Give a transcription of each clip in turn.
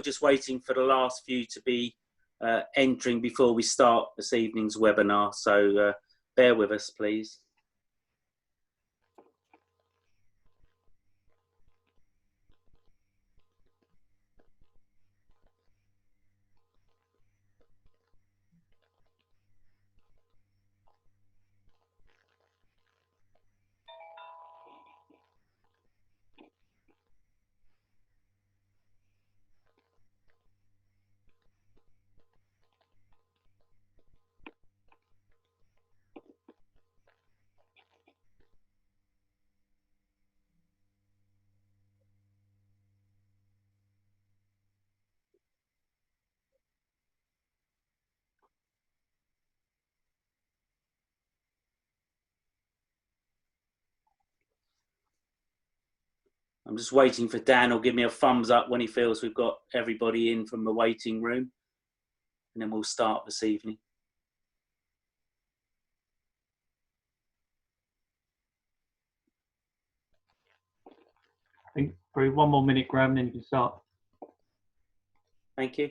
just waiting for the last few to be entering before we start this evening's webinar, so bear with us, please. I'm just waiting for Dan. He'll give me a thumbs up when he feels we've got everybody in from the waiting room, and then we'll start this evening. I think probably 1 more minute, Graham, then you can start. Thank you.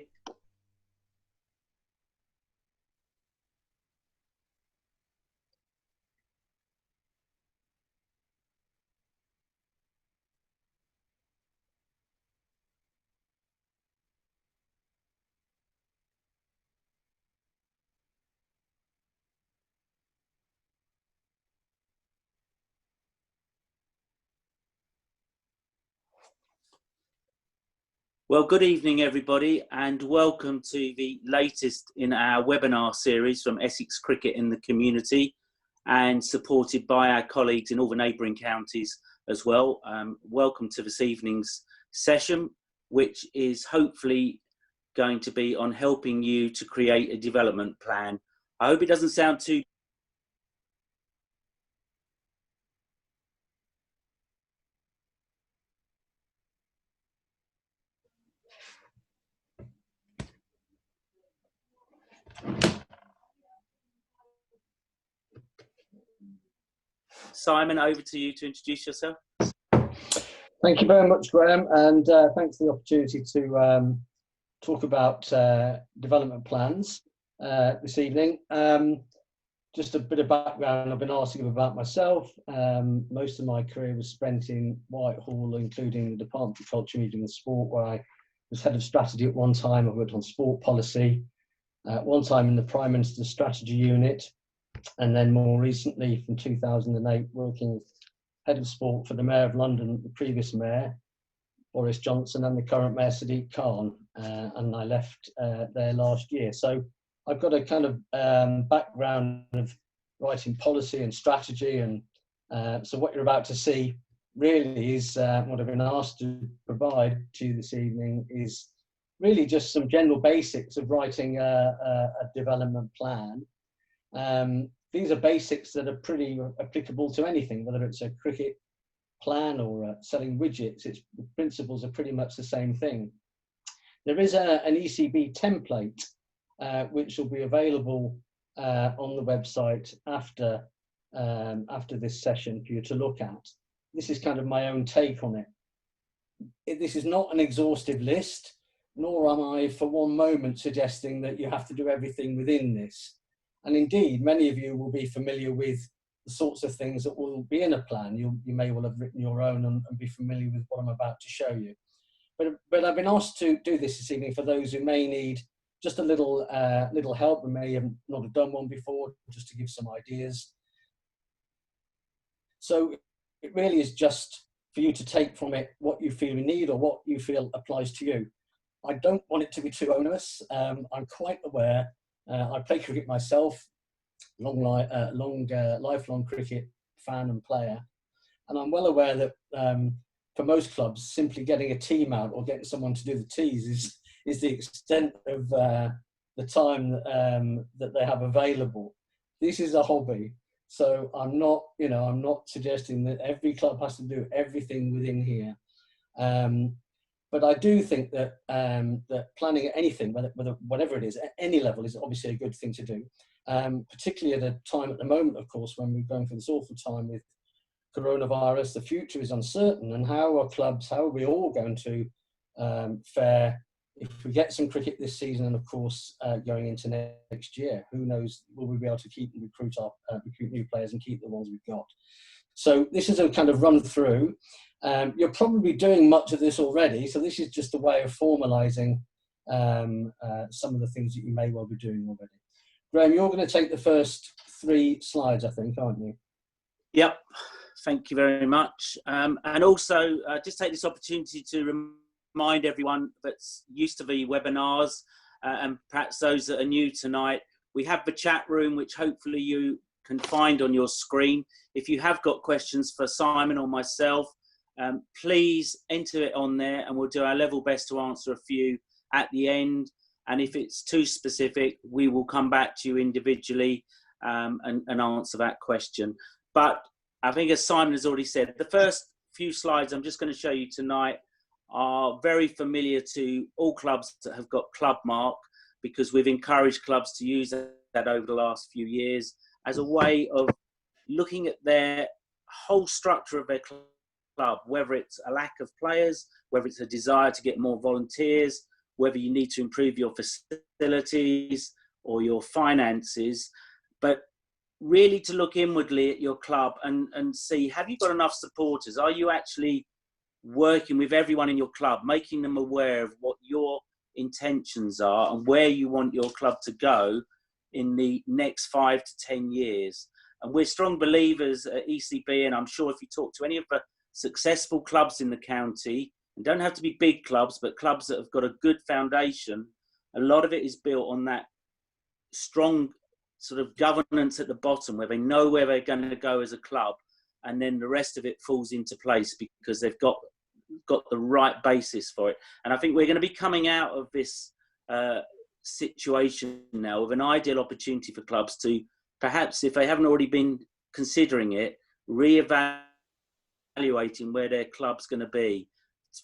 Well, good evening, everybody, and welcome to the latest in our webinar series from Essex Cricket in the Community, and supported by our colleagues in all the neighbouring counties as well. Welcome to this evening's session, which is hopefully going to be on helping you to create a development plan. I hope it doesn't sound too Simon, over to you to introduce yourself. Thank you very much, Graham, and thanks for the opportunity to talk about development plans this evening. Just a bit of background, I've been asking about myself. Most of my career was spent in Whitehall, including the Department of Culture, Media and Sport, where I was head of strategy at one time. I worked on sport policy, one time in the Prime Minister's Strategy Unit, and then more recently from 2008 working as head of sport for the Mayor of London, the previous Mayor, Boris Johnson, and the current Mayor, Sadiq Khan, and I left there last year. So I've got a kind of background of writing policy and strategy, and so what you're about to see really is what I've been asked to provide to you this evening is really just some general basics of writing a development plan. These are basics that are pretty applicable to anything, whether it's a cricket plan or selling widgets. The principles are pretty much the same thing. There is an ECB template which will be available on the website after this session for you to look at. This is kind of my own take on it. This is not an exhaustive list, nor am I for one moment suggesting that you have to do everything within this. And indeed, many of you will be familiar with the sorts of things that will be in a plan. You may well have written your own and be familiar with what I'm about to show you. But I've been asked to do this evening for those who may need just a little help and may have not have done one before, just to give some ideas. So it really is just for you to take from it what you feel you need or what you feel applies to you. I don't want it to be too onerous. I'm quite aware. I play cricket myself, lifelong cricket fan and player, and I'm well aware that for most clubs, simply getting a team out or getting someone to do the tees is the extent of the time that they have available. This is a hobby, so I'm not suggesting that every club has to do everything within here. But I do think that that planning anything, whatever it is, at any level, is obviously a good thing to do. Particularly at a time at the moment, of course, when we're going through this awful time with coronavirus, the future is uncertain, and how are we all going to fare if we get some cricket this season, and of course going into next year, who knows, will we be able to keep and recruit new players and keep the ones we've got? So this is a kind of run through. You're probably doing much of this already, so this is just a way of formalising some of the things that you may well be doing already. Graham, you're going to take the first 3 slides, I think, aren't you? Yep. Thank you very much. And also, just take this opportunity to remind everyone that's used to the webinars and perhaps those that are new tonight, we have the chat room, which hopefully you can find on your screen. If you have got questions for Simon or myself, please enter it on there and we'll do our level best to answer a few at the end. And if it's too specific, we will come back to you individually and answer that question. But I think, as Simon has already said, the first few slides I'm just going to show you tonight are very familiar to all clubs that have got Club Mark, because we've encouraged clubs to use that over the last few years as a way of looking at their whole structure of their club, whether it's a lack of players, whether it's a desire to get more volunteers, whether you need to improve your facilities or your finances, but really to look inwardly at your club and see, have you got enough supporters? Are you actually working with everyone in your club, making them aware of what your intentions are and where you want your club to go in the next 5 to 10 years? And we're strong believers at ECB, and I'm sure if you talk to any of the successful clubs in the county, and don't have to be big clubs, but clubs that have got a good foundation, a lot of it is built on that strong sort of governance at the bottom, where they know where they're going to go as a club, and then the rest of it falls into place because they've got the right basis for it. And I think we're going to be coming out of this situation now with an ideal opportunity for clubs to perhaps, if they haven't already been considering it, re-evaluating where their club's going to be.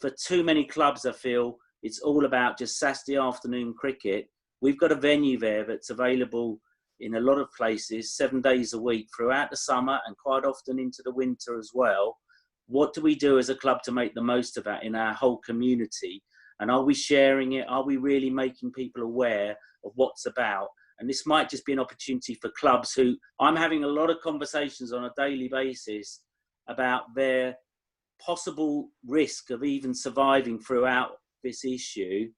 For too many clubs, I feel it's all about just Saturday afternoon cricket. We've got a venue there that's available in a lot of places 7 days a week throughout the summer and quite often into the winter as well. What do we do as a club to make the most of that in our whole community? And are we sharing it? Are we really making people aware of what's about? And this might just be an opportunity for clubs who, I'm having a lot of conversations on a daily basis about their possible risk of even surviving throughout this issue.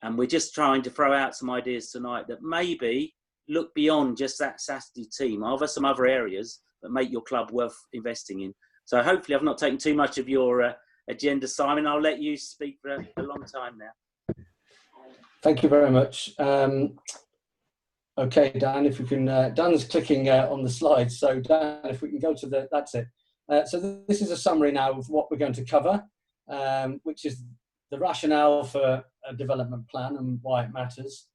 And we're just trying to throw out some ideas tonight that maybe look beyond just that Saturday team. Are there some other areas that make your club worth investing in? So hopefully I've not taken too much of your agenda, Simon. I'll let you speak for a long time now. Thank you very much. Okay, Dan, if we can, Dan's clicking on the slides. So Dan, if we can go to that's it. So this is a summary now of what we're going to cover, which is the rationale for a development plan and why it matters.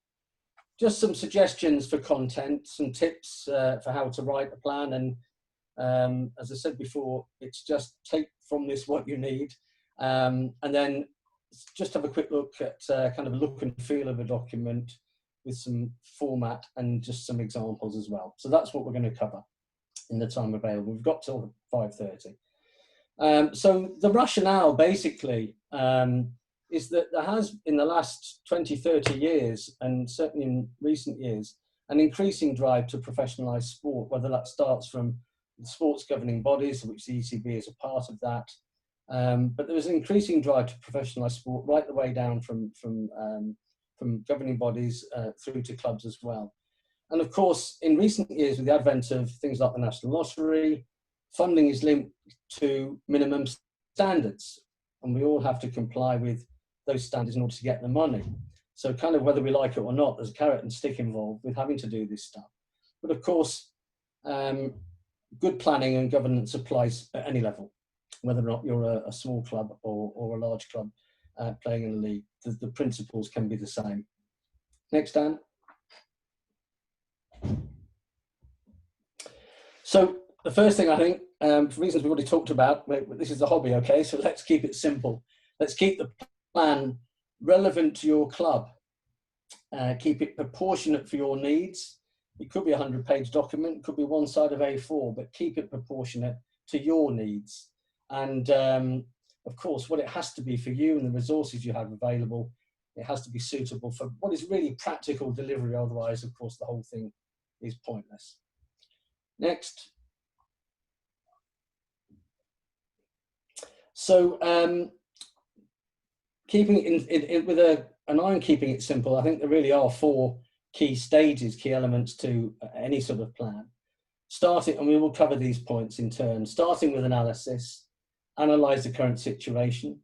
Just some suggestions for content, some tips for how to write a plan. And as I said before, it's just take from this what you need. And then just have a quick look at kind of a look and feel of a document with some format and just some examples as well. So that's what we're going to cover in the time available. We've got till 5:30. So the rationale basically is that there has, in the last 20, 30 years, and certainly in recent years, an increasing drive to professionalise sport, whether that starts from the sports governing bodies, which the ECB is a part of that. But there is an increasing drive to professionalise sport right the way down from governing bodies through to clubs as well. And of course, in recent years, with the advent of things like the National Lottery, funding is linked to minimum standards, and we all have to comply with those standards in order to get the money. So kind of whether we like it or not, there's a carrot and stick involved with having to do this stuff. But of course, good planning and governance applies at any level, whether or not you're a small club or a large club playing in a league. The principles can be the same. Next, Dan. So the first thing I think, for reasons we've already talked about, this is a hobby, okay? So let's keep it simple. Let's keep the plan relevant to your club. Keep it proportionate for your needs. It could be a 100-page document, it could be one side of A4, but keep it proportionate to your needs. And of course, what it has to be for you and the resources you have available It has to be suitable for what is really practical delivery. Otherwise, of course, the whole thing is pointless. Next. So keeping it with an eye on keeping it simple, I think there really are 4 key stages, key elements to any sort of plan. Starting, and we will cover these points in turn, starting with analysis, analyze the current situation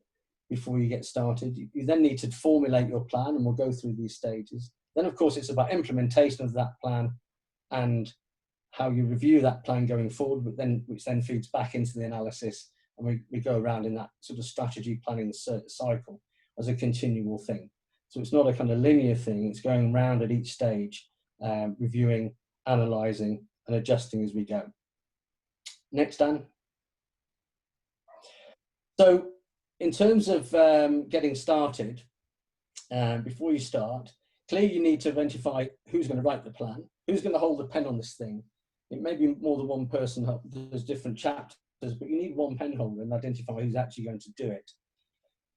before you get started. You then need to formulate your plan, and we'll go through these stages. Then, of course, it's about implementation of that plan and how you review that plan going forward, which then feeds back into the analysis, and we go around in that sort of strategy planning cycle as a continual thing. So it's not a kind of linear thing, it's going around at each stage, reviewing, analysing and adjusting as we go. Next, Dan. So in terms of getting started, before you start, clearly you need to identify who's going to write the plan, who's going to hold the pen on this thing. It may be more than one person, there's different chapters, but you need one pen holder and identify who's actually going to do it.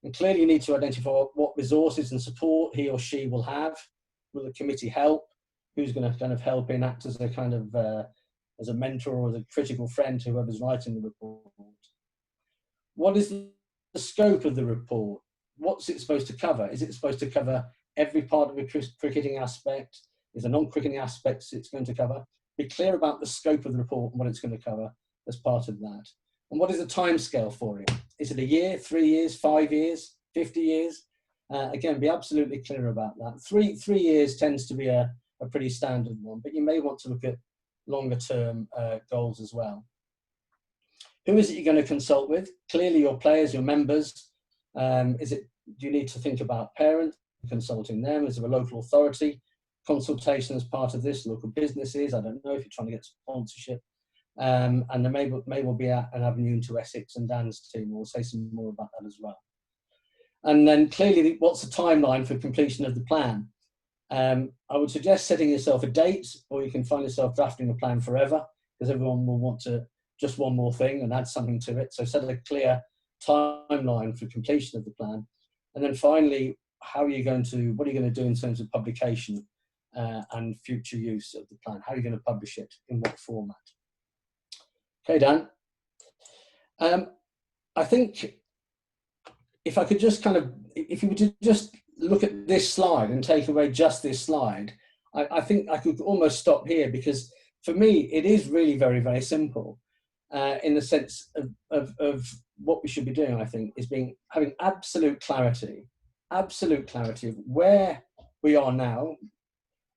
And clearly you need to identify what resources and support he or she will have. Will the committee help? Who's going to kind of help in, act as a kind of, as a mentor or as a critical friend to whoever's writing the report? What is the scope of the report? What's it supposed to cover? Is it supposed to cover every part of a cricketing aspect? Is there non-cricketing aspects it's going to cover? Be clear about the scope of the report and what it's going to cover as part of that. And what is the timescale for it? Is it a year, 3 years, 5 years, 50 years? Again, be absolutely clear about that. Three years tends to be a pretty standard one, but you may want to look at longer term goals as well. Who is it you're going to consult with? Clearly your players, your members. Do you need to think about parents, consulting them? Is there a local authority consultation as part of this? Local businesses, I don't know if you're trying to get sponsorship. And there may well be an avenue into Essex and Dan's team. We'll say some more about that as well. And then clearly, what's the timeline for completion of the plan? I would suggest setting yourself a date, or you can find yourself drafting a plan forever, because everyone will want to just one more thing and add something to it. So set a clear timeline for completion of the plan. And then finally, what are you going to do in terms of publication and future use of the plan? How are you going to publish it? In what format? Okay, Dan. I think if I could just if you were to just look at this slide and take away just this slide, I think I could almost stop here, because for me, it is really very, very simple in the sense of what we should be doing, I think, is having absolute clarity of where we are now,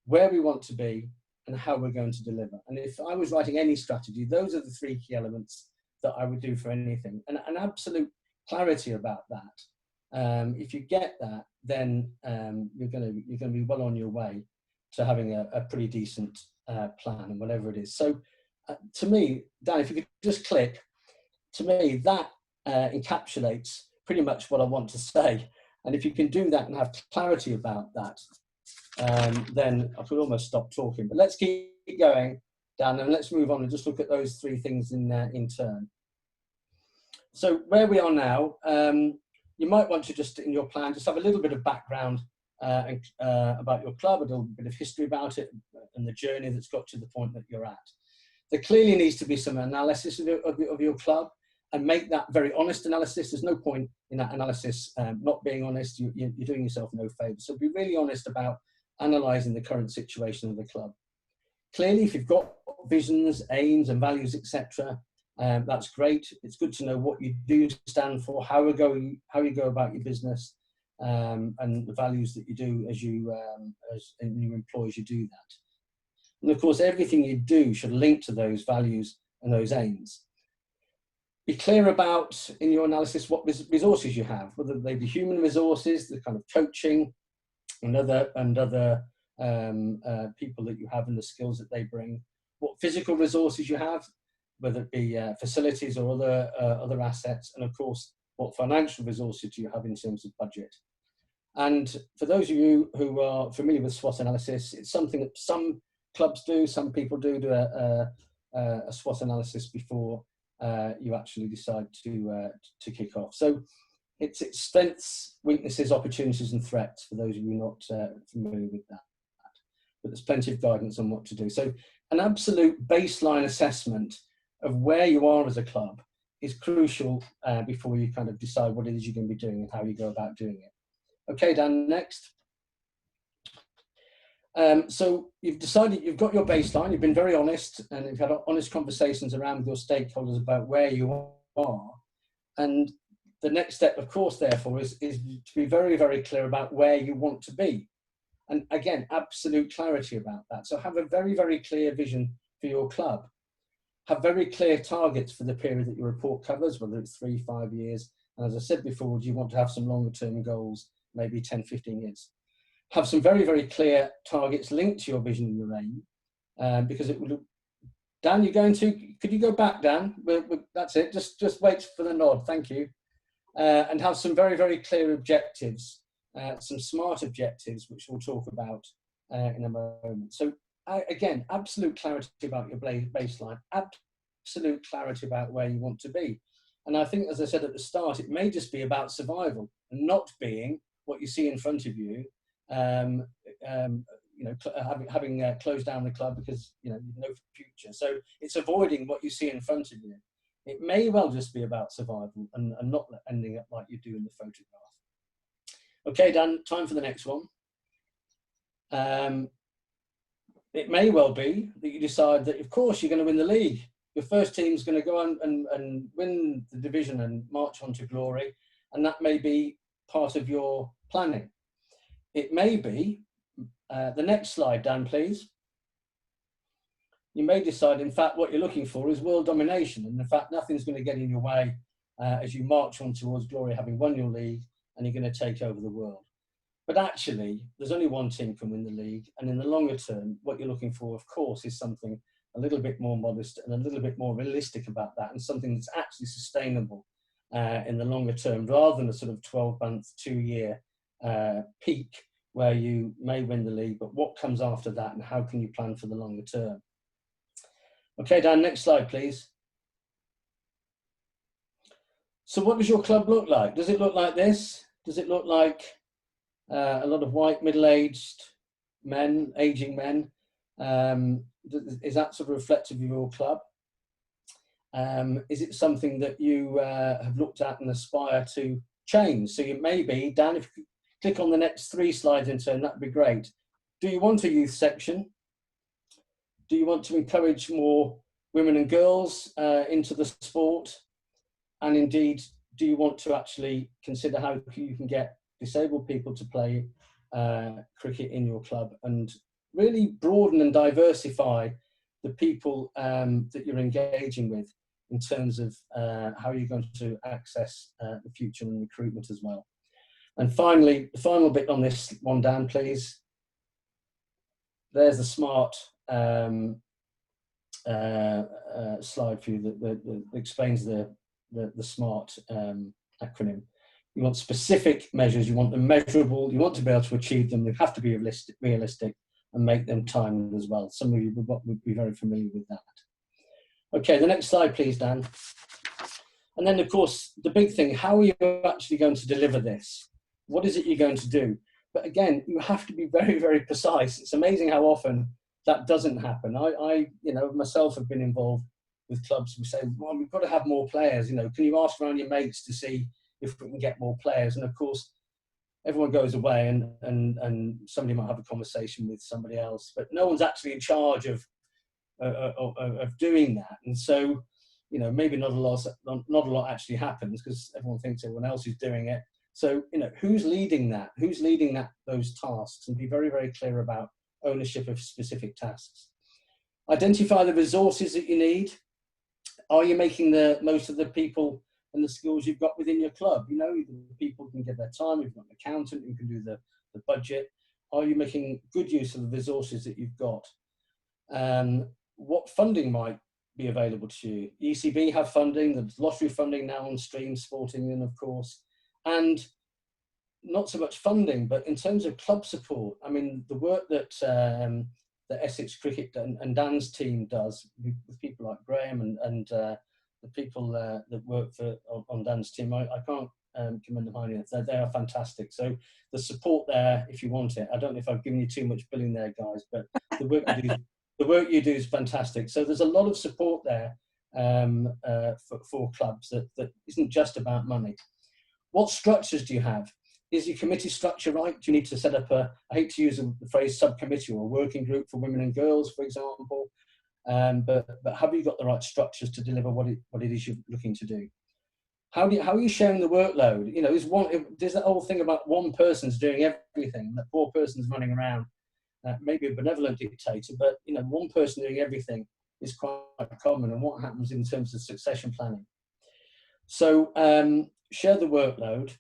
where we want to be, and how we're going to deliver. And if I was writing any strategy, those are the 3 key elements that I would do for anything. And an absolute clarity about that. If you get that, then you're going to be well on your way to having a pretty decent plan, and whatever it is. So to me, Dan, if you could just click, to me, that encapsulates pretty much what I want to say. And if you can do that and have clarity about that, then I could almost stop talking. But let's keep going, Dan, and let's move on and just look at those 3 things in turn. So where we are now, you might want to just, in your plan, just have a little bit of background about your club, a little bit of history about it, and the journey that's got to the point that you're at. There clearly needs to be some analysis of your club, and make that very honest analysis. There's no point in that analysis not being honest. You're doing yourself no favour. So be really honest about analysing the current situation of the club. Clearly, if you've got visions, aims and values, etc., that's great. It's good to know what you do stand for, how you go about your business, and the values that you do as you employ as you do that. And of course, everything you do should link to those values and those aims. Be clear about, in your analysis, what resources you have, whether they be human resources, the kind of coaching and other people that you have and the skills that they bring, what physical resources you have, whether it be facilities or other assets, and of course, what financial resources do you have in terms of budget. And for those of you who are familiar with SWOT analysis, it's something that some clubs do, some people do a SWOT analysis before you actually decide to kick off. So It's its strengths, weaknesses, opportunities and threats, for those of you not familiar with that. But there's plenty of guidance on what to do. So an absolute baseline assessment of where you are as a club is crucial before you kind of decide what it is you're going to be doing and how you go about doing it. Okay, Dan, next. So you've decided, you've got your baseline, you've been very honest, and you've had honest conversations around with your stakeholders about where you are. And the next step, of course, therefore, is to be very, very clear about where you want to be. And again, absolute clarity about that. So have a very, very clear vision for your club. Have very clear targets for the period that your report covers, whether it's 3, 5 years. And as I said before, do you want to have some longer term goals, maybe 10, 15 years? Have some very, very clear targets linked to your vision and your aim, because it will. Dan, you're going to, could you go back, Dan? That's it, just wait for the nod, thank you. And have some very, very clear objectives, some smart objectives, which we'll talk about in a moment. So again, absolute clarity about your baseline, absolute clarity about where you want to be. And I think, as I said at the start, it may just be about survival and not being what you see in front of you, you know, having closed down the club because, you know, no future. So it's avoiding what you see in front of you. It may well just be about survival and not ending up like you do in the photograph. Okay, Dan, time for the next one. It may well be that you decide that, of course, you're going to win the league. Your first team's going to go on and win the division and march on to glory. And that may be part of your planning. It may be, the next slide, Dan, please. You may decide, in fact, what you're looking for is world domination. And in fact, nothing's going to get in your way as you march on towards glory, having won your league, and you're going to take over the world. But actually, there's only one team can win the league. And in the longer term, what you're looking for, of course, is something a little bit more modest and a little bit more realistic about that, and something that's actually sustainable in the longer term, rather than a sort of 12-month, 2-year peak where you may win the league, but what comes after that and how can you plan for the longer term? Okay, Dan, next slide, please. So what does your club look like? Does it look like this? Does it look like a lot of white, middle-aged men, aging men? Is that sort of reflective of your club? Is it something that you have looked at and aspire to change? So you maybe, Dan, if you click on the next 3 slides in turn, that'd be great. Do you want a youth section? Do you want to encourage more women and girls into the sport? And indeed, do you want to actually consider how you can get disabled people to play cricket in your club and really broaden and diversify the people that you're engaging with in terms of how you're going to access the future and recruitment as well? And finally, the final bit on this one, Dan, please. There's the smart slide for you that explains the SMART acronym. You want specific measures, you want them measurable, you want to be able to achieve them, they have to be realistic and make them timed as well. Some of you would be very familiar with that. Okay, the next slide, please, Dan. And then, of course, the big thing, how are you actually going to deliver this? What is it you're going to do? But again, you have to be very, very precise. It's amazing how often that doesn't happen. I you know, myself have been involved with clubs who say, well, we've got to have more players. You know, can you ask around your mates to see if we can get more players? And of course, everyone goes away and somebody might have a conversation with somebody else, but no one's actually in charge of doing that. And so, you know, maybe not a lot actually happens because everyone thinks everyone else is doing it. So, you know, who's leading that? Who's leading those tasks? And be very, very clear about ownership of specific tasks. Identify the resources that you need. Are you making the most of the people and the skills you've got within your club? You know, the people can get their time. You've got an accountant who can do the budget. Are you making good use of the resources that you've got? What funding might be available to you? ECB have funding. There's lottery funding now on stream, Sporting, and of course. And not so much funding, but in terms of club support, I mean, the work that the Essex Cricket and Dan's team does with people like Graham and the people that work on Dan's team, I can't Commander Heine. They are fantastic. So the support there, if you want it. I don't know if I've given you too much billing there, guys, but the work you do is fantastic. So there's a lot of support there for clubs that isn't just about money. What structures do you have? Is your committee structure right? Do you need to set up I hate to use the phrase subcommittee or a working group for women and girls, for example, but have you got the right structures to deliver what it is you're looking to do? How are you sharing the workload? You know, there's that whole thing about one person's doing everything, that poor person's running around, maybe a benevolent dictator, but you know, one person doing everything is quite common. And what happens in terms of succession planning? So share the workload.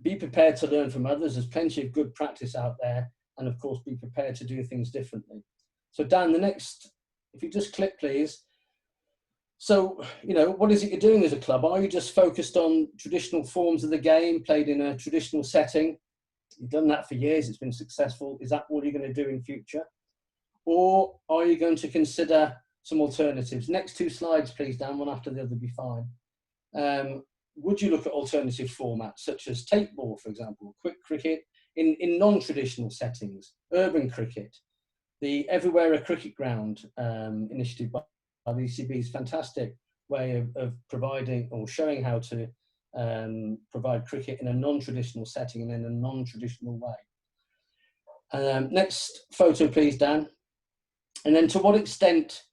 Be prepared to learn from others. There's plenty of good practice out there, and of course, be prepared to do things differently. So Dan, the next, if you just click, please. So, you know, what is it you're doing as a club? Are you just focused on traditional forms of the game, played in a traditional setting? You've done that for years, it's been successful. Is that what you're going to do in future? Or are you going to consider some alternatives? Next two slides, please, Dan, one after the other would be fine. Would you look at alternative formats, such as tape ball, for example, quick cricket, in non-traditional settings, urban cricket, the Everywhere a Cricket Ground initiative by the ECB is a fantastic way of providing or showing how to provide cricket in a non-traditional setting and in a non-traditional way. Next photo, please, Dan. And then to what extent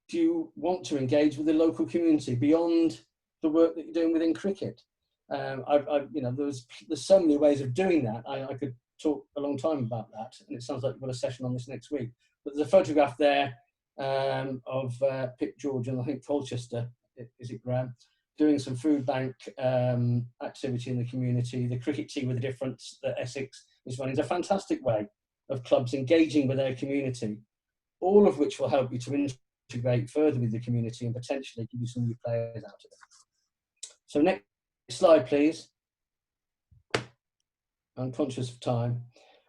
do you want to engage with the local community beyond the work that you're doing within cricket? You know, there's so many ways of doing that. I could talk a long time about that, and it sounds like we've got a session on this next week. But there's a photograph there of Pip George and I think Colchester, is it Graham, doing some food bank activity in the community. The cricket tea with a difference that Essex is running is a fantastic way of clubs engaging with their community, all of which will help you to integrate further with the community and potentially give you some new players out of it. So next slide, please. I'm conscious of time.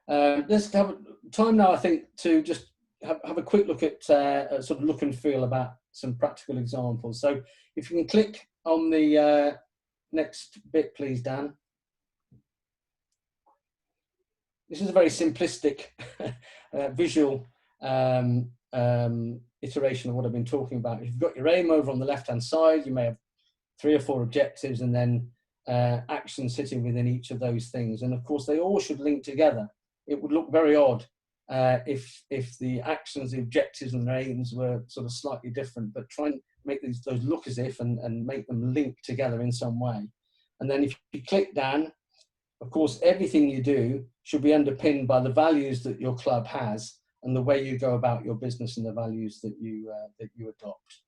Let's have time now, I think, to just have a quick look at sort of look and feel about some practical examples. So if you can click on the next bit, please, Dan. This is a very simplistic visual iteration of what I've been talking about. If you've got your aim over on the left-hand side, you may have 3 or 4 objectives and then actions sitting within each of those things. And of course, they all should link together. It would look very odd if the actions, the objectives and the aims were sort of slightly different, but try and make those look as if and make them link together in some way. And then if you click down, of course, everything you do should be underpinned by the values that your club has and the way you go about your business and the values that you adopt.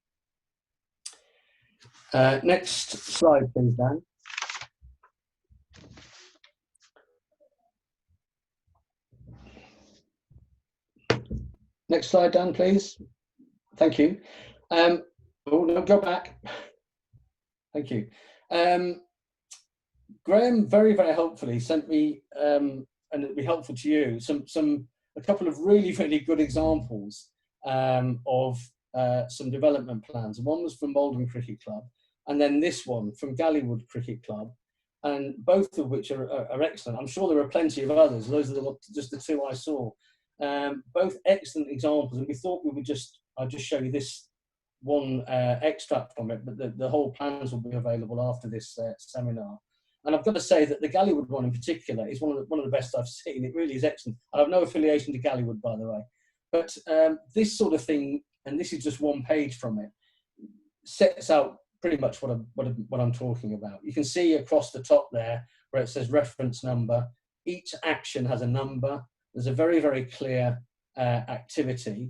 Next slide, please, Dan. Next slide, Dan, please. Thank you. Oh, no, go back. Thank you. Graham very, very helpfully sent me, and it'll be helpful to you, a couple of really, really good examples of some development plans. One was from Malden Cricket Club, and then this one from Gallywood Cricket Club, and both of which are excellent. I'm sure there are plenty of others. Those are just the 2 I saw. Both excellent examples, and we thought I'll just show you this one extract from it, but the whole plans will be available after this seminar. And I've got to say that the Gallywood one in particular is one of the best I've seen. It really is excellent. I have no affiliation to Gallywood, by the way, but this sort of thing, and this is just one page from it, sets out pretty much what I'm talking about. You can see across the top there where it says reference number. Each action has a number. There's a very, very clear activity.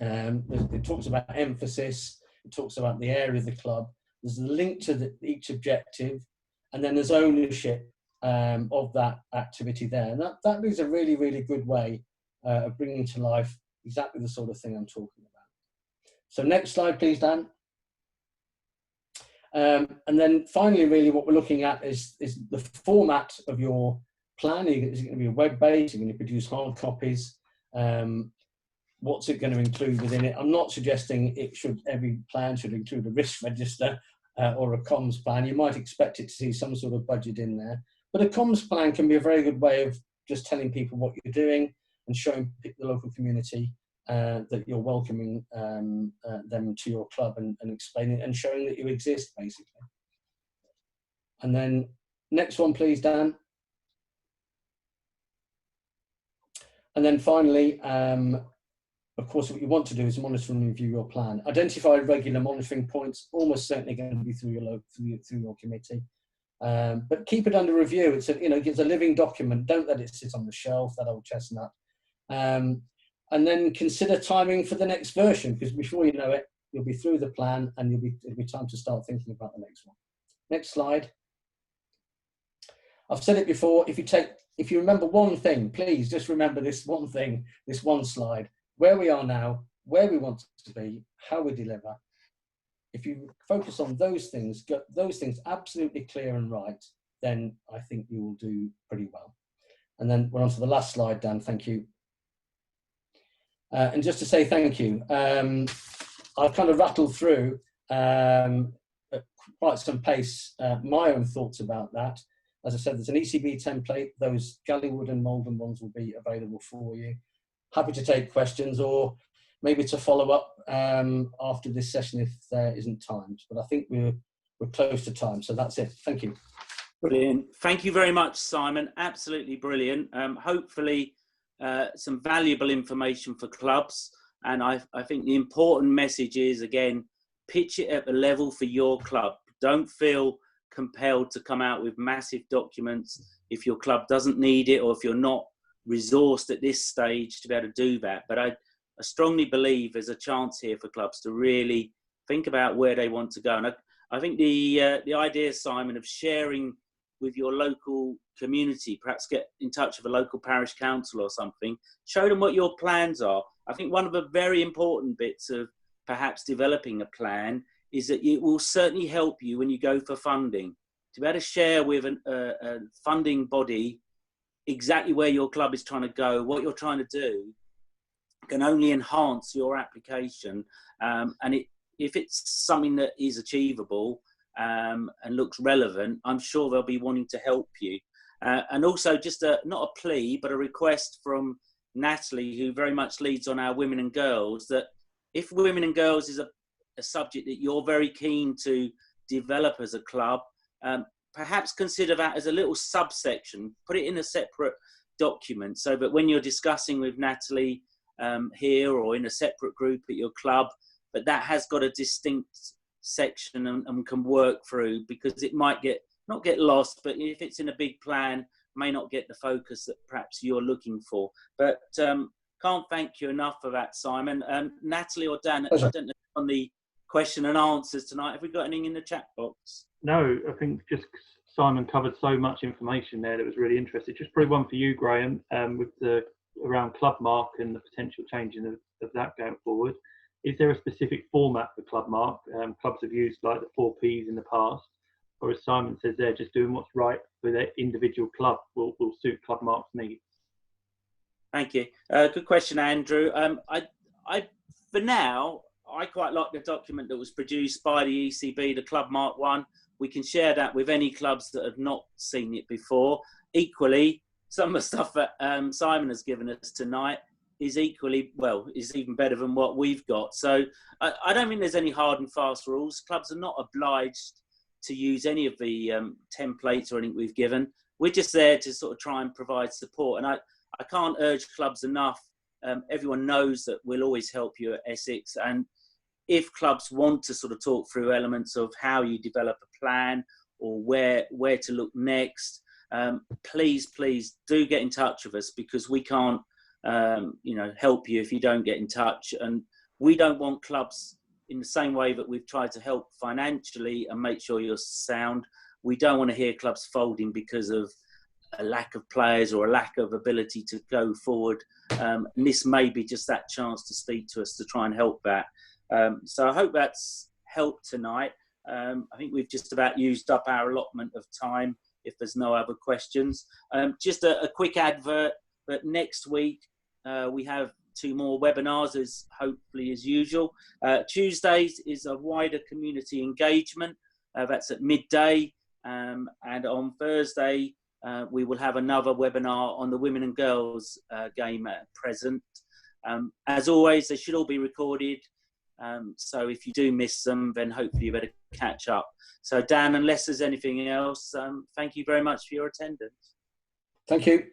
It talks about emphasis. It talks about the area of the club. There's a link to each objective, and then there's ownership of that activity there. And that is a really, really good way of bringing to life exactly the sort of thing I'm talking about. So next slide, please, Dan. And then finally, really what we're looking at is the format of your plan. Is it going to be web-based? Are you going to produce hard copies? What's it going to include within it? I'm not suggesting every plan should include a risk register. or a comms plan, you might expect it to see some sort of budget in there. But a comms plan can be a very good way of just telling people what you're doing and showing the local community that you're welcoming them to your club and explaining and showing that you exist, basically. And then next one, please, Dan. And then finally, of course, what you want to do is monitor and review your plan. Identify regular monitoring points, almost certainly going to be through your committee. But keep it under review. It's it's a living document. Don't let it sit on the shelf, that old chestnut. And then consider timing for the next version, because before you know it, you'll be through the plan and it'll be time to start thinking about the next one. Next slide. I've said it before, if you remember one thing, please just remember this one thing, this one slide, where we are now, where we want to be, how we deliver. If you focus on those things, get those things absolutely clear and right, then I think you will do pretty well. And then we're on to the last slide, Dan, thank you. And just to say thank you, I've kind of rattled through at quite some pace my own thoughts about that. As I said, there's an ECB template. Those Gallywood and Malden ones will be available for you. Happy to take questions or maybe to follow up after this session if there isn't time. But I think we're close to time, so that's it. Thank you. Brilliant. Thank you very much, Simon. Absolutely brilliant. Hopefully some valuable information for clubs. And I think the important message is, again, pitch it at the level for your club. Don't feel compelled to come out with massive documents if your club doesn't need it or if you're not resourced at this stage to be able to do that. But I strongly believe there's a chance here for clubs to really think about where they want to go. And I think the idea, Simon, of sharing with your local community, perhaps get in touch with a local parish council or something, show them what your plans are. I think one of the very important bits of perhaps developing a plan is that it will certainly help you when you go for funding. To be able to share with a funding body exactly where your club is trying to go, what you're trying to do, can only enhance your application. And if it's something that is achievable and looks relevant, I'm sure they'll be wanting to help you. And also just not a plea, but a request from Natalie, who very much leads on our women and girls, that if women and girls is a subject that you're very keen to develop as a club, perhaps consider that as a little subsection, put it in a separate document so that when you're discussing with Natalie here or in a separate group at your club, that has got a distinct section and can work through, because it might not get lost, but if it's in a big plan, may not get the focus that perhaps you're looking for. But can't thank you enough for that, Simon. Natalie or Dan, I don't know on the question and answers tonight. Have we got anything in the chat box? No, I think just Simon covered so much information there that was really interesting. Just probably one for you, Graham, with around Club Mark and the potential changing of that going forward. Is there a specific format for Club Mark? Clubs have used like the 4 Ps in the past, or as Simon says there, just doing what's right for their individual club will suit Club Mark's needs. Thank you. Good question, Andrew. For now, I quite like the document that was produced by the ECB, the Club Mark one. We can share that with any clubs that have not seen it before. Equally, some of the stuff that Simon has given us tonight is even better than what we've got. So I don't think there's any hard and fast rules. Clubs are not obliged to use any of the templates or anything we've given. We're just there to sort of try and provide support. And I can't urge clubs enough. Everyone knows that we'll always help you at Essex. And if clubs want to sort of talk through elements of how you develop a plan or where to look next, please do get in touch with us, because we can't help you if you don't get in touch. And we don't want clubs, in the same way that we've tried to help financially and make sure you're sound, we don't want to hear clubs folding because of a lack of players or a lack of ability to go forward. And this may be just that chance to speak to us to try and help that. So I hope that's helped tonight. I think we've just about used up our allotment of time, if there's no other questions. Just a quick advert, but next week we have 2 more webinars, as hopefully as usual. Tuesdays is a wider community engagement. That's at midday. And on Thursday, we will have another webinar on the women and girls game at present. As always, they should all be recorded. So if you do miss them, then hopefully you better catch up. So Dan, unless there's anything else, thank you very much for your attendance. Thank you.